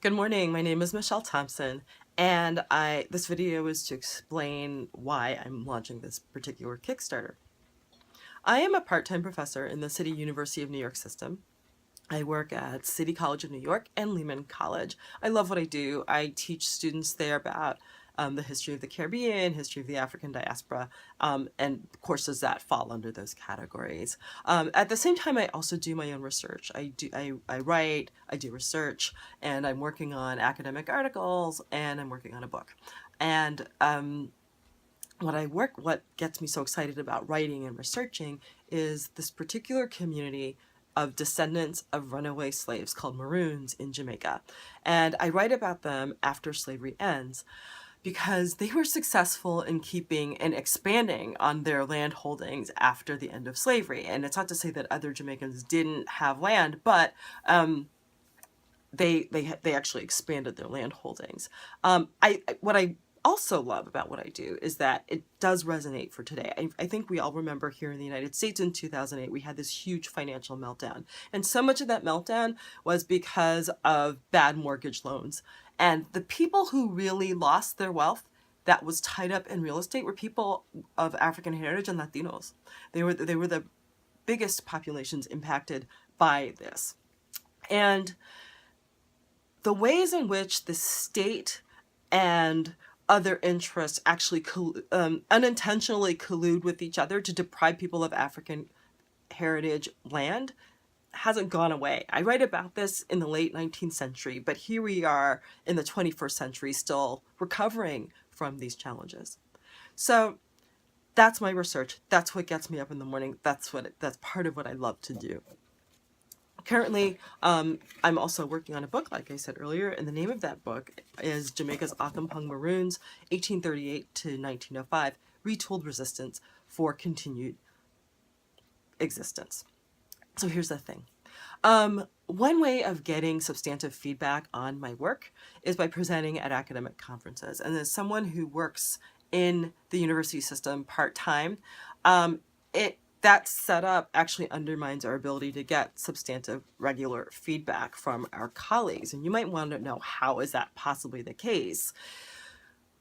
Good morning. My name is Michelle Thompson, and this video is to explain why I'm launching this particular Kickstarter. I am a part-time professor in the City University of New York system. I work at City College of New York and Lehman College. I love what I do. I teach students there about the history of the Caribbean, history of the African diaspora, and courses that fall under those categories. At the same time, I also do my own research. I write, I do research, and I'm working on academic articles, and I'm working on a book. And what gets me so excited about writing and researching is this particular community of descendants of runaway slaves called Maroons in Jamaica. And I write about them after slavery ends because they were successful in keeping and expanding on their land holdings after the end of slavery. And it's not to say that other Jamaicans didn't have land, but they actually expanded their land holdings. What I also love about what I do is that it does resonate for today. I think we all remember here in the United States in 2008, we had this huge financial meltdown. And so much of that meltdown was because of bad mortgage loans. And the people who really lost their wealth that was tied up in real estate were people of African heritage and Latinos. They were the biggest populations impacted by this. And the ways in which the state and other interests actually unintentionally collude with each other to deprive people of African heritage land hasn't gone away. I write about this in the late 19th century, but here we are in the 21st century still recovering from these challenges. So that's my research. That's what gets me up in the morning. That's part of what I love to do. Currently, I'm also working on a book, like I said earlier, and the name of that book is Jamaica's Occompong Maroons, 1838 to 1905, Retooled Resistance for Continued Existence. So here's the thing. One way of getting substantive feedback on my work is by presenting at academic conferences. And as someone who works in the university system part-time, that setup actually undermines our ability to get substantive regular feedback from our colleagues. And you might want to know, how is that possibly the case?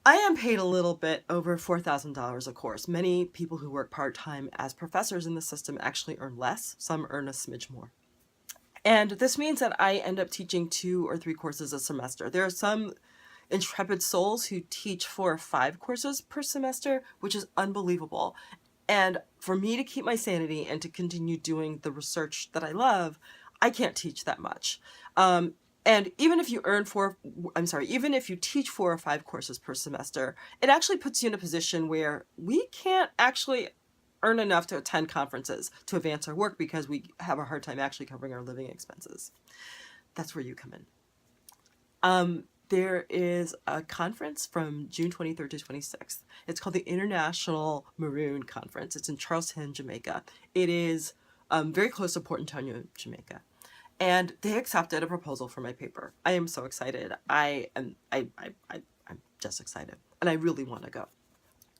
I am paid a little bit over $4,000 a course. Many people who work part-time as professors in the system actually earn less. Some earn a smidge more. And this means that I end up teaching 2 or 3 courses a semester. There are some intrepid souls who teach 4 or 5 courses per semester, which is unbelievable. And for me to keep my sanity and to continue doing the research that I love, I can't teach that much. And even if you even if you teach 4 or 5 courses per semester, it actually puts you in a position where we can't actually earn enough to attend conferences to advance our work because we have a hard time actually covering our living expenses. That's where you come in. There is a conference from June 23rd to 26th. It's called the International Maroon Conference. It's in Charleston, Jamaica. It is very close to Port Antonio, Jamaica. And they accepted a proposal for my paper. I am so excited. I'm just excited. And I really want to go.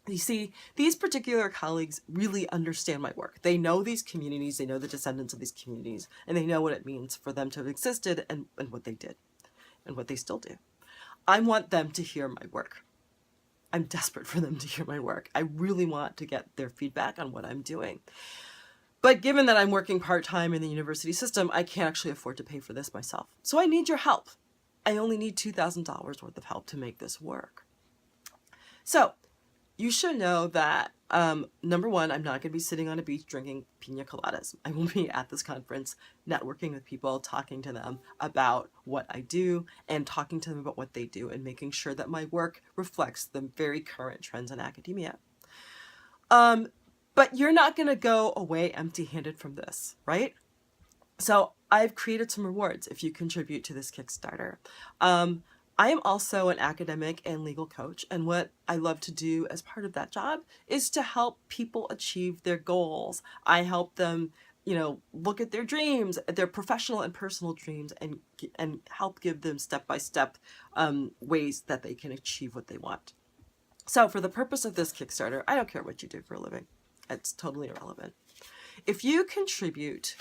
You see, these particular colleagues really understand my work. They know these communities, they know the descendants of these communities, and they know what it means for them to have existed and what they did and what they still do. I want them to hear my work. I'm desperate for them to hear my work. I really want to get their feedback on what I'm doing. But given that I'm working part-time in the university system, I can't actually afford to pay for this myself. So I need your help. I only need $2,000 worth of help to make this work. So you should know that, number one, I'm not going to be sitting on a beach drinking pina coladas. I will be at this conference, networking with people, talking to them about what I do and talking to them about what they do and making sure that my work reflects the very current trends in academia. But you're not going to go away empty-handed from this, right? So I've created some rewards if you contribute to this Kickstarter. I am also an academic and legal coach, and what I love to do as part of that job is to help people achieve their goals. I help them, look at their dreams, their professional and personal dreams, and help give them step-by-step ways that they can achieve what they want. So for the purpose of this Kickstarter, I don't care what you do for a living. It's totally irrelevant. If you contribute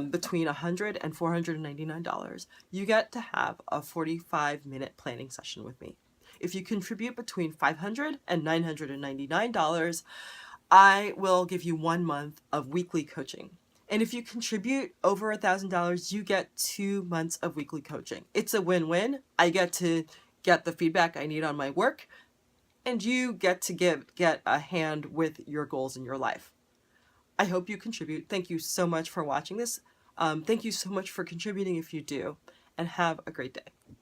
between $100 and $499, you get to have a 45-minute planning session with me. If you contribute between $500 and $999, I will give you 1 month of weekly coaching. And if you contribute over $1,000, you get 2 months of weekly coaching. It's a win-win. I get to get the feedback I need on my work, and you get to get a hand with your goals in your life. I hope you contribute. Thank you so much for watching this. Thank you so much for contributing if you do, and have a great day.